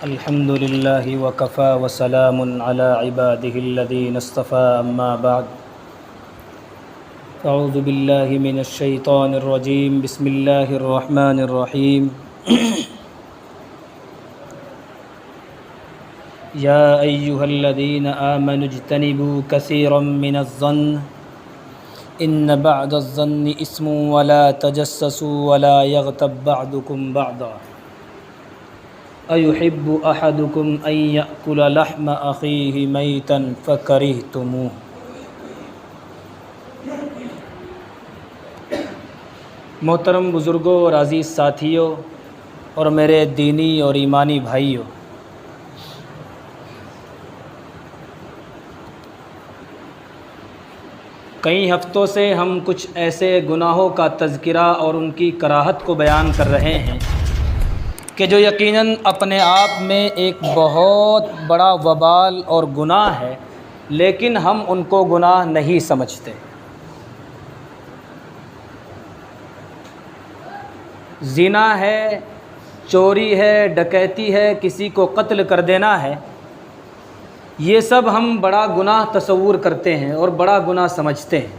الحمد للہ وکفى وسلام علی عباده الذین اصطفى اما بعد اعوذ باللہ من الشیطان الرجیم بسم اللہ الرحمن الرحیم یا ایہا الذین آمنوا اجتنبوا کثیرا من الظن ان بعض الظن اسم ولا تجسسوا ولا یغتب بعضکم بعضا ایحب احدکم ان یأکل لحم اخیہ میتا فکرہتموہ۔ محترم بزرگوں اور عزیز ساتھیوں اور میرے دینی اور ایمانی بھائیوں، کئی ہفتوں سے ہم کچھ ایسے گناہوں کا تذکرہ اور ان کی کراہت کو بیان کر رہے ہیں کہ جو یقیناً اپنے آپ میں ایک بہت بڑا وبال اور گناہ ہے، لیکن ہم ان کو گناہ نہیں سمجھتے۔ زنا ہے، چوری ہے، ڈکیتی ہے، کسی کو قتل کر دینا ہے، یہ سب ہم بڑا گناہ تصور کرتے ہیں اور بڑا گناہ سمجھتے ہیں،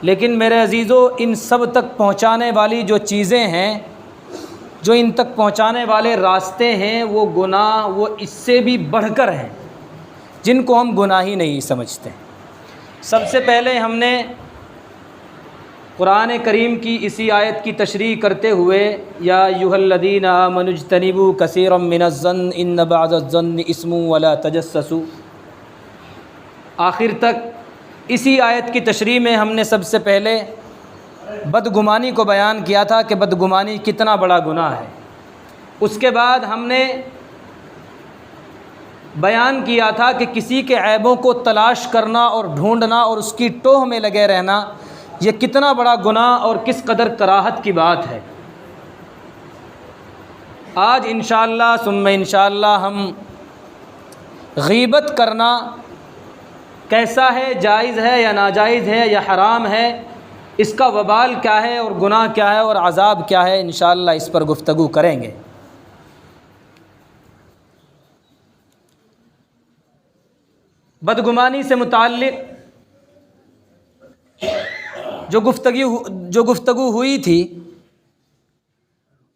لیکن میرے عزیزو، ان سب تک پہنچانے والی جو چیزیں ہیں، جو ان تک پہنچانے والے راستے ہیں، وہ گناہ وہ اس سے بھی بڑھ کر ہیں، جن کو ہم گناہ ہی نہیں سمجھتے۔ سب سے پہلے ہم نے قرآن کریم کی اسی آیت کی تشریح کرتے ہوئے یا ایھا الذین آمنوا اجتنبوا کثیرا من الظن ان بعض الظن اسم ولا تجسسوا، آخر تک اسی آیت کی تشریح میں ہم نے سب سے پہلے بدگمانی کو بیان کیا تھا کہ بدگمانی کتنا بڑا گناہ ہے۔ اس کے بعد ہم نے بیان کیا تھا کہ کسی کے عیبوں کو تلاش کرنا اور ڈھونڈنا اور اس کی ٹوہ میں لگے رہنا، یہ کتنا بڑا گناہ اور کس قدر کراہت کی بات ہے۔ آج انشاءاللہ ثم انشاءاللہ ہم غیبت کرنا کیسا ہے، جائز ہے یا ناجائز ہے یا حرام ہے، اس کا وبال کیا ہے اور گناہ کیا ہے اور عذاب کیا ہے، انشاءاللہ اس پر گفتگو کریں گے۔ بدگمانی سے متعلق جو گفتگو ہوئی تھی،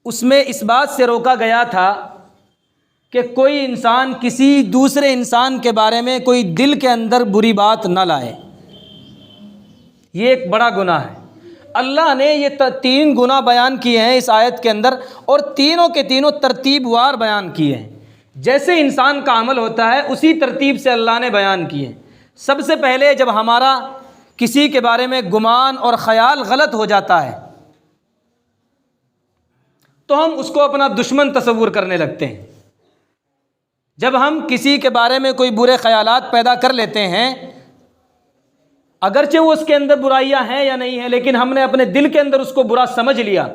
اس میں اس بات سے روکا گیا تھا کہ کوئی انسان کسی دوسرے انسان کے بارے میں کوئی دل کے اندر بری بات نہ لائے، یہ ایک بڑا گناہ ہے۔ اللہ نے یہ 3 گناہ بیان کیے ہیں اس آیت کے اندر، اور تینوں کے تینوں ترتیب وار بیان کیے ہیں، جیسے انسان کا عمل ہوتا ہے اسی ترتیب سے اللہ نے بیان کیے ہیں۔ سب سے پہلے جب ہمارا کسی کے بارے میں گمان اور خیال غلط ہو جاتا ہے تو ہم اس کو اپنا دشمن تصور کرنے لگتے ہیں۔ جب ہم کسی کے بارے میں کوئی برے خیالات پیدا کر لیتے ہیں، اگرچہ وہ اس کے اندر برائیاں ہیں یا نہیں ہیں، لیکن ہم نے اپنے دل کے اندر اس کو برا سمجھ لیا،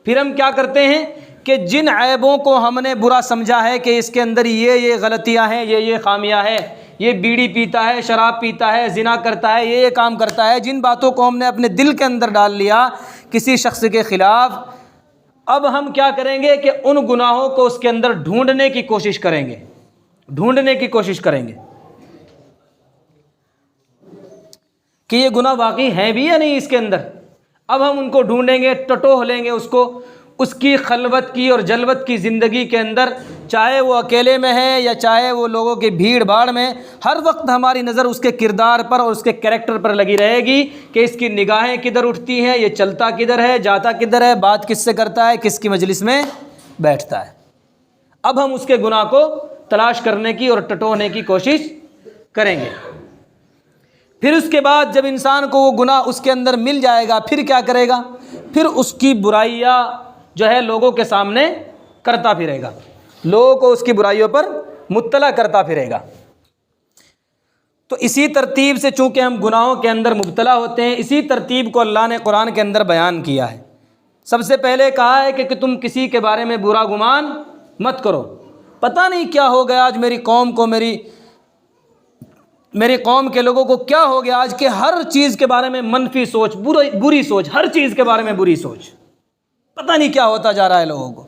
پھر ہم کیا کرتے ہیں کہ جن عیبوں کو ہم نے برا سمجھا ہے کہ اس کے اندر یہ غلطیاں ہیں، یہ خامیاں ہیں، یہ بیڑی پیتا ہے، شراب پیتا ہے، زنا کرتا ہے، یہ کام کرتا ہے، جن باتوں کو ہم نے اپنے دل کے اندر ڈال لیا کسی شخص کے خلاف، اب ہم کیا کریں گے کہ ان گناہوں کو اس کے اندر ڈھونڈنے کی کوشش کریں گے کہ یہ گناہ واقعی ہیں بھی یا نہیں اس کے اندر۔ اب ہم ان کو ڈھونڈیں گے، ٹٹوہ لیں گے اس کو، اس کی خلوت کی اور جلوت کی زندگی کے اندر، چاہے وہ اکیلے میں ہے یا چاہے وہ لوگوں کی بھیڑ بھاڑ میں، ہر وقت ہماری نظر اس کے کردار پر اور اس کے کریکٹر پر لگی رہے گی کہ اس کی نگاہیں کدھر اٹھتی ہیں، یہ چلتا کدھر ہے، جاتا کدھر ہے، بات کس سے کرتا ہے، کس کی مجلس میں بیٹھتا ہے۔ اب ہم اس کے گناہ کو تلاش کرنے کی اور ٹٹوہنے کی کوشش کریں گے۔ پھر اس کے بعد جب انسان کو وہ گناہ اس کے اندر مل جائے گا، پھر کیا کرے گا؟ پھر اس کی برائیاں جو ہے لوگوں کے سامنے کرتا پھرے گا، لوگوں کو اس کی برائیوں پر مطلع کرتا پھرے گا۔ تو اسی ترتیب سے چونکہ ہم گناہوں کے اندر مبتلا ہوتے ہیں، اسی ترتیب کو اللہ نے قرآن کے اندر بیان کیا ہے۔ سب سے پہلے کہا ہے کہ تم کسی کے بارے میں برا گمان مت کرو۔ پتہ نہیں کیا ہو گیا آج میری قوم کو، میری قوم کے لوگوں کو کیا ہو گیا آج کہ ہر چیز کے بارے میں منفی سوچ، بری سوچ، ہر چیز کے بارے میں بری سوچ، پتہ نہیں کیا ہوتا جا رہا ہے لوگوں کو۔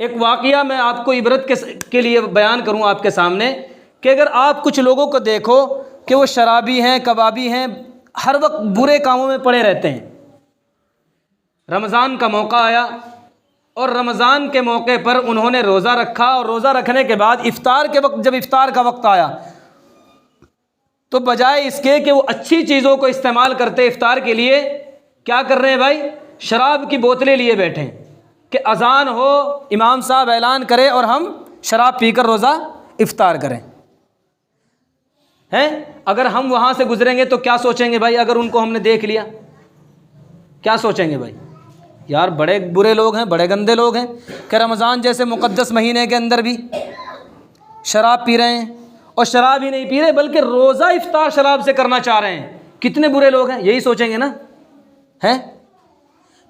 ایک واقعہ میں آپ کو عبرت کے لیے بیان کروں آپ کے سامنے کہ اگر آپ کچھ لوگوں کو دیکھو کہ وہ شرابی ہیں، کبابی ہیں، ہر وقت برے کاموں میں پڑے رہتے ہیں، رمضان کا موقع آیا اور رمضان کے موقع پر انہوں نے روزہ رکھا، اور روزہ رکھنے کے بعد افطار کے وقت جب افطار کا وقت آیا تو بجائے اس کے کہ وہ اچھی چیزوں کو استعمال کرتے افطار کے لیے، کیا کر رہے ہیں بھائی؟ شراب کی بوتلیں لیے بیٹھے ہیں کہ اذان ہو، امام صاحب اعلان کرے اور ہم شراب پی کر روزہ افطار کریں ہیں۔ اگر ہم وہاں سے گزریں گے تو کیا سوچیں گے بھائی؟ اگر ان کو ہم نے دیکھ لیا کیا سوچیں گے بھائی؟ یار بڑے برے لوگ ہیں، بڑے گندے لوگ ہیں کہ رمضان جیسے مقدس مہینے کے اندر بھی شراب پی رہے ہیں، اور شراب ہی نہیں پی رہے بلکہ روزہ افطار شراب سے کرنا چاہ رہے ہیں۔ کتنے برے لوگ ہیں، یہی سوچیں گے نا؟ ہیں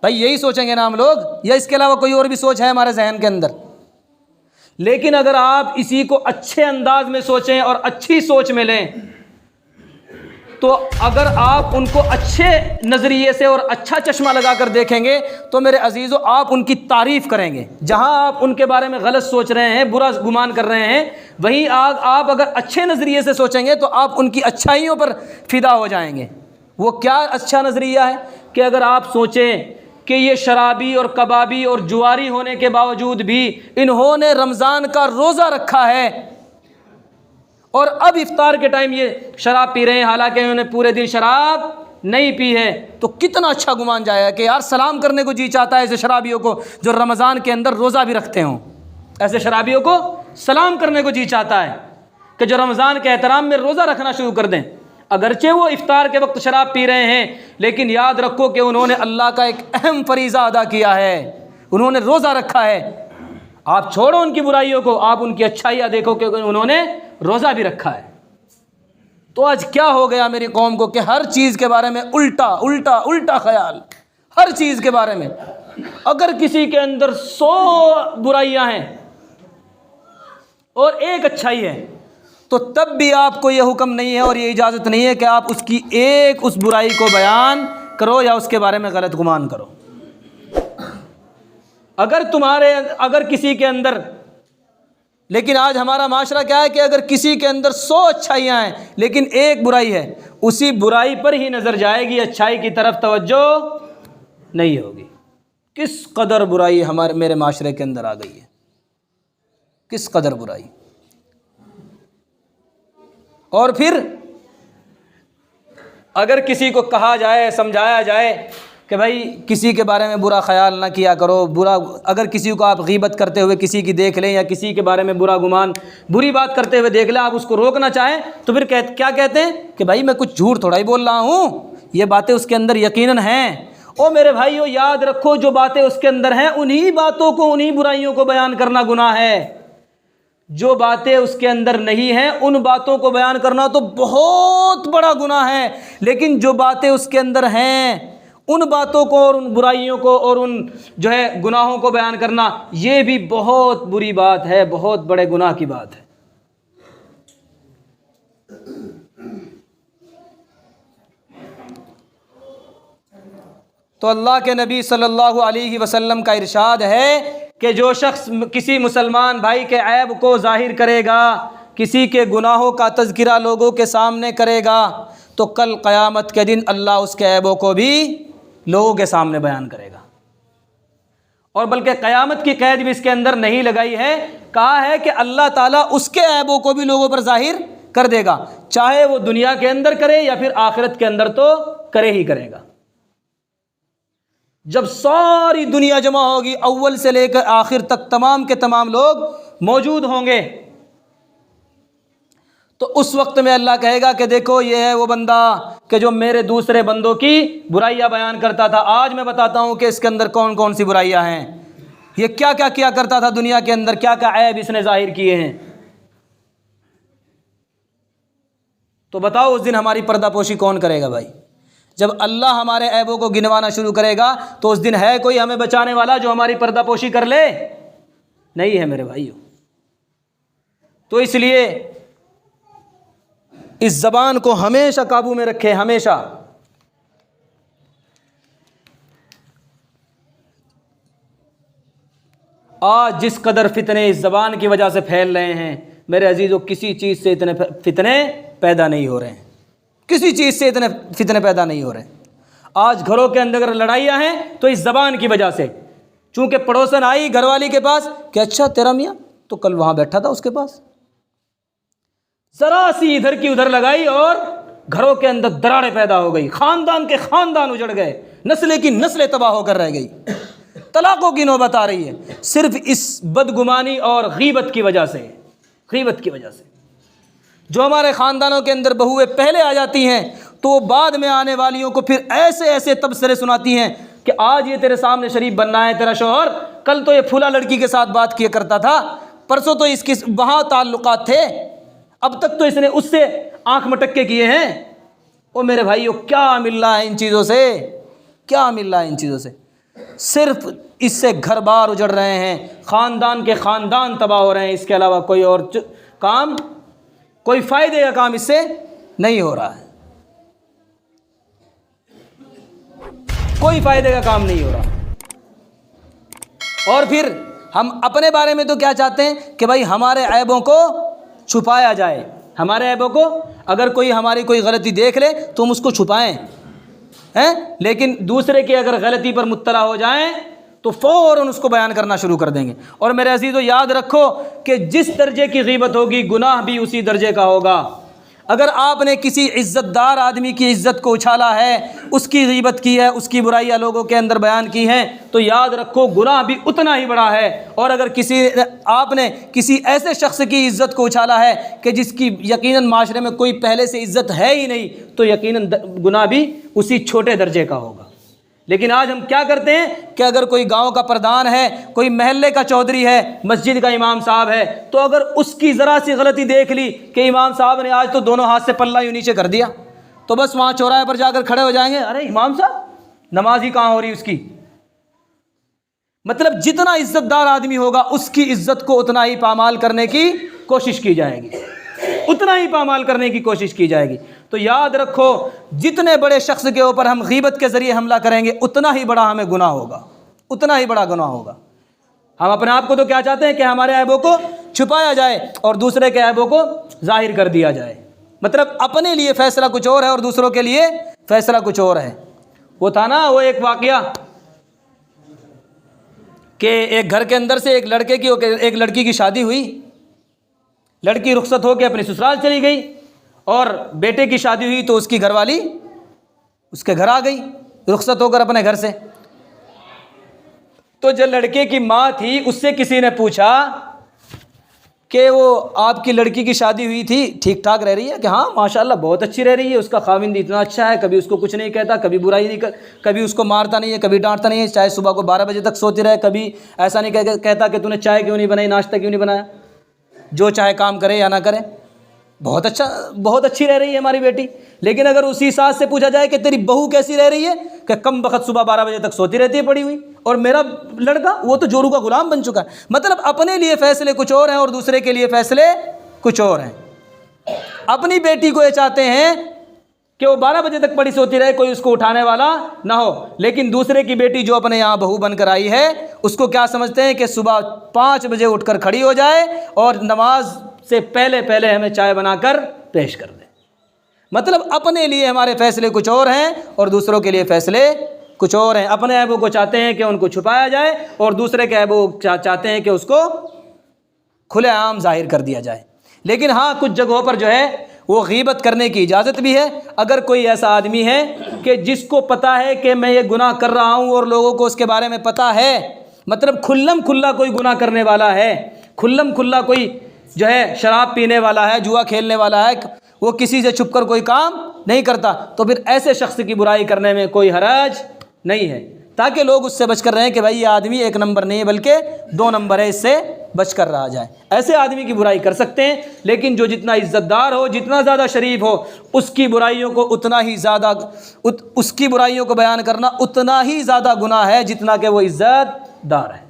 بھائی، یہی سوچیں گے نا ہم لوگ، یا اس کے علاوہ کوئی اور بھی سوچ ہے ہمارے ذہن کے اندر؟ لیکن اگر آپ اسی کو اچھے انداز میں سوچیں اور اچھی سوچ میں لیں تو اگر آپ ان کو اچھے نظریے سے اور اچھا چشمہ لگا کر دیکھیں گے تو میرے عزیزو آپ ان کی تعریف کریں گے۔ جہاں آپ ان کے بارے میں غلط سوچ رہے ہیں، برا گمان کر رہے ہیں، وہیں آپ اگر اچھے نظریے سے سوچیں گے تو آپ ان کی اچھائیوں پر فدا ہو جائیں گے۔ وہ کیا اچھا نظریہ ہے کہ اگر آپ سوچیں کہ یہ شرابی اور کبابی اور جواری ہونے کے باوجود بھی انہوں نے رمضان کا روزہ رکھا ہے اور اب افطار کے ٹائم یہ شراب پی رہے ہیں، حالانکہ انہوں نے پورے دن شراب نہیں پی ہے، تو کتنا اچھا گمان جائے گا کہ یار سلام کرنے کو جی چاہتا ہے ایسے شرابیوں کو جو رمضان کے اندر روزہ بھی رکھتے ہوں۔ ایسے شرابیوں کو سلام کرنے کو جی چاہتا ہے کہ جو رمضان کے احترام میں روزہ رکھنا شروع کر دیں، اگرچہ وہ افطار کے وقت شراب پی رہے ہیں، لیکن یاد رکھو کہ انہوں نے اللہ کا ایک اہم فریضہ ادا کیا ہے، انہوں نے روزہ رکھا ہے۔ آپ چھوڑو ان کی برائیوں کو، آپ ان کی اچھائیاں دیکھو کہ انہوں نے روزہ بھی رکھا ہے۔ تو آج کیا ہو گیا میری قوم کو کہ ہر چیز کے بارے میں الٹا خیال، ہر چیز کے بارے میں۔ اگر کسی کے اندر 100 برائیاں ہیں اور ایک اچھائی ہے تو تب بھی آپ کو یہ حکم نہیں ہے اور یہ اجازت نہیں ہے کہ آپ اس کی اس برائی کو بیان کرو یا اس کے بارے میں غلط گمان کرو۔ اگر کسی کے اندر، لیکن آج ہمارا معاشرہ کیا ہے کہ اگر کسی کے اندر 100 اچھائیاں ہیں لیکن ایک برائی ہے، اسی برائی پر ہی نظر جائے گی، اچھائی کی طرف توجہ نہیں ہوگی۔ کس قدر برائی میرے معاشرے کے اندر آ گئی ہے، کس قدر برائی۔ اور پھر اگر کسی کو کہا جائے، سمجھایا جائے کہ بھائی کسی کے بارے میں برا خیال نہ کیا کرو، اگر کسی کو آپ غیبت کرتے ہوئے کسی کی دیکھ لیں یا کسی کے بارے میں بری بات کرتے ہوئے دیکھ لیں، آپ اس کو روکنا چاہیں تو پھر کیا کہتے ہیں کہ بھائی میں کچھ جھوٹ تھوڑا ہی بول رہا ہوں، یہ باتیں اس کے اندر یقیناً ہیں۔ او میرے بھائیو، یاد رکھو جو باتیں اس کے اندر ہیں انہی باتوں کو، انہی برائیوں کو بیان کرنا گناہ ہے۔ جو باتیں اس کے اندر نہیں ہیں ان باتوں کو بیان کرنا تو بہت بڑا گناہ ہے، لیکن جو باتیں اس کے اندر ہیں ان باتوں کو اور ان برائیوں کو اور ان گناہوں کو بیان کرنا، یہ بھی بہت بری بات ہے، بہت بڑے گناہ کی بات ہے۔ تو اللہ کے نبی صلی اللہ علیہ وسلم کا ارشاد ہے کہ جو شخص کسی مسلمان بھائی کے عیب کو ظاہر کرے گا، کسی کے گناہوں کا تذکرہ لوگوں کے سامنے کرے گا، تو کل قیامت کے دن اللہ اس کے عیبوں کو بھی لوگوں کے سامنے بیان کرے گا۔ اور بلکہ قیامت کی قید بھی اس کے اندر نہیں لگائی ہے، کہا ہے کہ اللہ تعالیٰ اس کے عیبوں کو بھی لوگوں پر ظاہر کر دے گا، چاہے وہ دنیا کے اندر کرے یا پھر آخرت کے اندر تو کرے ہی کرے گا۔ جب ساری دنیا جمع ہوگی، اول سے لے کر آخر تک تمام کے تمام لوگ موجود ہوں گے، تو اس وقت میں اللہ کہے گا کہ دیکھو یہ ہے وہ بندہ کہ جو میرے دوسرے بندوں کی برائیاں بیان کرتا تھا، آج میں بتاتا ہوں کہ اس کے اندر کون کون سی برائیاں ہیں، یہ کیا کیا کیا کرتا تھا دنیا کے اندر، کیا کیا عیب اس نے ظاہر کیے ہیں۔ تو بتاؤ اس دن ہماری پردہ پوشی کون کرے گا بھائی؟ جب اللہ ہمارے عیبوں کو گنوانا شروع کرے گا تو اس دن ہے کوئی ہمیں بچانے والا جو ہماری پردہ پوشی کر لے؟ نہیں ہے میرے بھائیو۔ تو اس لیے اس زبان کو ہمیشہ قابو میں رکھے، ہمیشہ۔ آج جس قدر فتنے اس زبان کی وجہ سے پھیل رہے ہیں میرے عزیزو، کسی چیز سے اتنے فتنے پیدا نہیں ہو رہے ہیں، کسی چیز سے اتنے فتنے پیدا نہیں ہو رہے ہیں۔ آج گھروں کے اندر اگر لڑائیاں ہیں تو اس زبان کی وجہ سے، چونکہ پڑوسن آئی گھر والی کے پاس کہ اچھا تیرا میاں تو کل وہاں بیٹھا تھا اس کے پاس، ذرا سی ادھر کی ادھر لگائی اور گھروں کے اندر دراڑیں پیدا ہو گئی، خاندان کے خاندان اجڑ گئے، نسلیں کی نسلیں تباہ ہو کر رہ گئی، طلاقوں کی نوبت آ رہی ہے صرف اس بدگمانی اور غیبت کی وجہ سے، غیبت کی وجہ سے۔ جو ہمارے خاندانوں کے اندر بہویں پہلے آ جاتی ہیں تو وہ بعد میں آنے والیوں کو پھر ایسے ایسے تبصرے سناتی ہیں کہ آج یہ تیرے سامنے شریف بننا ہے تیرا شوہر، کل تو یہ پھولا لڑکی کے ساتھ بات کیا کرتا تھا، پرسوں تو اس کی وہاں تعلقات تھے، اب تک تو اس نے اس سے آنکھ مٹکے کیے ہیں۔ او میرے بھائیو، کیا مل رہا ہے ان چیزوں سے، کیا مل رہا ہے ان چیزوں سے؟ صرف اس سے گھر بار اجڑ رہے ہیں، خاندان کے خاندان تباہ ہو رہے ہیں، اس کے علاوہ کوئی اور کام، کوئی فائدے کا کام اس سے نہیں ہو رہا ہے، کوئی فائدے کا کام نہیں ہو رہا۔ اور پھر ہم اپنے بارے میں تو کیا چاہتے ہیں کہ بھائی ہمارے عیبوں کو چھپایا جائے، ہمارے عیبوں کو، اگر کوئی ہماری کوئی غلطی دیکھ لے تو ہم اس کو چھپائیں ہیں، لیکن دوسرے کی اگر غلطی پر مطلع ہو جائیں تو فوراً اس کو بیان کرنا شروع کر دیں گے۔ اور میرے عزیزو یاد رکھو کہ جس درجے کی غیبت ہوگی گناہ بھی اسی درجے کا ہوگا۔ اگر آپ نے کسی عزت دار آدمی کی عزت کو اچھالا ہے، اس کی غیبت کی ہے، اس کی برائیاں لوگوں کے اندر بیان کی ہیں، تو یاد رکھو گناہ بھی اتنا ہی بڑا ہے۔ اور اگر آپ نے کسی ایسے شخص کی عزت کو اچھالا ہے کہ جس کی یقیناً معاشرے میں کوئی پہلے سے عزت ہے ہی نہیں، تو یقیناً گناہ بھی اسی چھوٹے درجے کا ہوگا۔ لیکن آج ہم کیا کرتے ہیں کہ اگر کوئی گاؤں کا پردھان ہے، کوئی محلے کا چودھری ہے، مسجد کا امام صاحب ہے، تو اگر اس کی ذرا سی غلطی دیکھ لی کہ امام صاحب نے آج تو دونوں ہاتھ سے پلہ یوں نیچے کر دیا، تو بس وہاں چوراہے پر جا کر کھڑے ہو جائیں گے، ارے امام صاحب نماز ہی کہاں ہو رہی اس کی۔ مطلب جتنا عزت دار آدمی ہوگا اس کی عزت کو اتنا ہی پامال کرنے کی کوشش کی جائے گی، اتنا ہی پامال کرنے کی کوشش کی جائے گی۔ تو یاد رکھو جتنے بڑے شخص کے اوپر ہم غیبت کے ذریعے حملہ کریں گے اتنا ہی بڑا ہمیں گناہ ہوگا، اتنا ہی بڑا گناہ ہوگا۔ ہم اپنے آپ کو تو کیا چاہتے ہیں کہ ہمارے عیبوں کو چھپایا جائے اور دوسرے کے عیبوں کو ظاہر کر دیا جائے، مطلب اپنے لیے فیصلہ کچھ اور ہے اور دوسروں کے لیے فیصلہ کچھ اور ہے۔ وہ تھا نا وہ ایک واقعہ کہ ایک گھر کے اندر سے ایک لڑکی کی شادی ہوئی، لڑکی رخصت ہو کے اپنے سسرال چلی گئی، اور بیٹے کی شادی ہوئی تو اس کی گھر والی اس کے گھر آ گئی رخصت ہو کر اپنے گھر سے۔ تو جو لڑکے کی ماں تھی اس سے کسی نے پوچھا کہ وہ آپ کی لڑکی کی شادی ہوئی تھی ٹھیک ٹھاک رہ رہی ہے؟ کہ ہاں ماشاءاللہ بہت اچھی رہ رہی ہے، اس کا خاوند اتنا اچھا ہے، کبھی اس کو کچھ نہیں کہتا، کبھی برائی نہیں کبھی اس کو مارتا نہیں ہے، کبھی ڈانٹتا نہیں ہے، چاہے صبح کو 12 بجے تک سوتی رہے، کبھی ایسا نہیں کہتا کہ تو نے چائے کیوں نہیں بنائی، ناشتہ کیوں نہیں بنایا، جو چاہے کام کرے یا نہ کرے، بہت اچھا، بہت اچھی رہ رہی ہے ہماری بیٹی۔ لیکن اگر اسی ساس سے پوچھا جائے کہ تیری بہو کیسی رہ رہی ہے، کہ کم بخت صبح 12 بجے تک سوتی رہتی ہے پڑی ہوئی، اور میرا لڑکا وہ تو جورو کا غلام بن چکا ہے۔ مطلب اپنے لیے فیصلے کچھ اور ہیں اور دوسرے کے لیے فیصلے کچھ اور ہیں۔ اپنی بیٹی کو یہ چاہتے ہیں کہ وہ 12 بجے تک پڑی سوتی رہے، کوئی اس کو اٹھانے والا نہ ہو، لیکن دوسرے کی بیٹی جو اپنے یہاں بہو بن کر آئی ہے اس کو کیا سمجھتے ہیں کہ صبح 5 بجے اٹھ کر کھڑی ہو جائے اور نماز سے پہلے ہمیں چائے بنا کر پیش کر دے۔ مطلب اپنے لیے ہمارے فیصلے کچھ اور ہیں اور دوسروں کے لیے فیصلے کچھ اور ہیں۔ اپنے عیبوں کو چاہتے ہیں کہ ان کو چھپایا جائے اور دوسرے کے عیبوں چاہتے ہیں کہ اس کو کھلے عام ظاہر کر دیا جائے۔ لیکن ہاں کچھ جگہوں پر جو ہے وہ غیبت کرنے کی اجازت بھی ہے۔ اگر کوئی ایسا آدمی ہے کہ جس کو پتہ ہے کہ میں یہ گناہ کر رہا ہوں اور لوگوں کو اس کے بارے میں پتہ ہے، مطلب کھلم کھلا کوئی گناہ کرنے والا ہے، کھلم کھلا کوئی جو ہے شراب پینے والا ہے، جوا کھیلنے والا ہے، وہ کسی سے چھپ کر کوئی کام نہیں کرتا، تو پھر ایسے شخص کی برائی کرنے میں کوئی حرج نہیں ہے، تاکہ لوگ اس سے بچ کر رہیں کہ بھائی یہ آدمی 1 نمبر نہیں ہے بلکہ 2 نمبر ہے، اس سے بچ کر رہا جائے۔ ایسے آدمی کی برائی کر سکتے ہیں، لیکن جو جتنا عزت دار ہو، جتنا زیادہ شریف ہو، اس کی برائیوں کو اتنا ہی زیادہ، اس کی برائیوں کو بیان کرنا اتنا ہی زیادہ گناہ ہے جتنا کہ وہ عزت دار ہے۔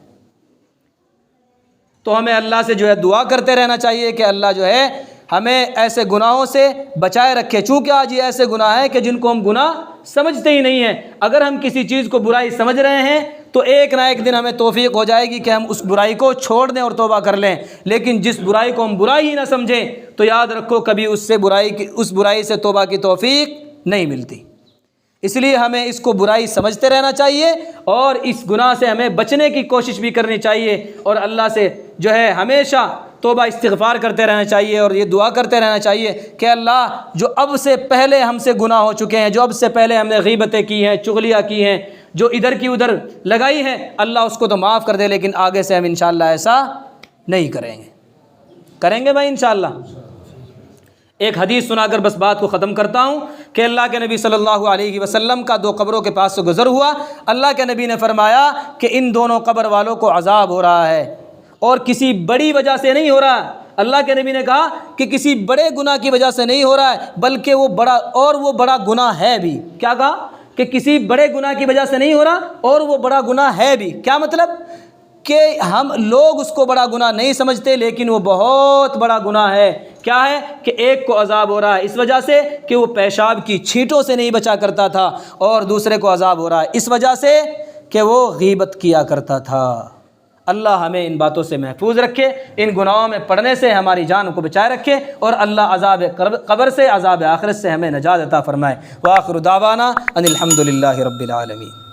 تو ہمیں اللہ سے جو ہے دعا کرتے رہنا چاہیے کہ اللہ جو ہے ہمیں ایسے گناہوں سے بچائے رکھے، چونکہ آج یہ ایسے گناہ ہیں کہ جن کو ہم گناہ سمجھتے ہی نہیں ہیں۔ اگر ہم کسی چیز کو برائی سمجھ رہے ہیں تو ایک نہ ایک دن ہمیں توفیق ہو جائے گی کہ ہم اس برائی کو چھوڑ دیں اور توبہ کر لیں. لیکن جس برائی کو ہم برائی ہی نہ سمجھیں تو یاد رکھو کبھی اس برائی سے توبہ کی توفیق نہیں ملتی. اس لیے ہمیں اس کو برائی سمجھتے رہنا چاہیے اور اس گناہ سے ہمیں بچنے کی کوشش بھی کرنی چاہیے اور اللہ سے جو ہے ہمیشہ توبہ استغفار کرتے رہنا چاہیے اور یہ دعا کرتے رہنا چاہیے کہ اللہ جو اب سے پہلے ہم سے گناہ ہو چکے ہیں، جو اب سے پہلے ہم نے غیبتیں کی ہیں، چغلیاں کی ہیں، جو ادھر کی ادھر لگائی ہیں، اللہ اس کو تو معاف کر دے، لیکن آگے سے ہم انشاءاللہ ایسا نہیں کریں گے بھائی انشاءاللہ. ایک حدیث سنا کر بس بات کو ختم کرتا ہوں کہ اللہ کے نبی صلی اللہ علیہ وسلم کا 2 قبروں کے پاس سے گزر ہوا. اللہ کے نبی نے فرمایا کہ ان دونوں قبر والوں کو عذاب ہو رہا ہے اور کسی بڑی وجہ سے نہیں ہو رہا. اللہ کے نبی نے کہا کہ کسی بڑے گناہ کی وجہ سے نہیں ہو رہا ہے بلکہ وہ بڑا گناہ ہے بھی. کیا کہا؟ کہ کسی بڑے گناہ کی وجہ سے نہیں ہو رہا اور وہ بڑا گناہ ہے بھی. کیا مطلب؟ کہ ہم لوگ اس کو بڑا گناہ نہیں سمجھتے لیکن وہ بہت بڑا گناہ ہے. کیا ہے؟ کہ ایک کو عذاب ہو رہا ہے اس وجہ سے کہ وہ پیشاب کی چھینٹوں سے نہیں بچا کرتا تھا اور دوسرے کو عذاب ہو رہا ہے اس وجہ سے کہ وہ غیبت کیا کرتا تھا. اللہ ہمیں ان باتوں سے محفوظ رکھے، ان گناہوں میں پڑنے سے ہماری جان کو بچائے رکھے اور اللہ عذاب قبر سے، عذاب آخرت سے ہمیں نجات عطا فرمائے. وآخر دعوانا ان الحمد للہ رب العالمین.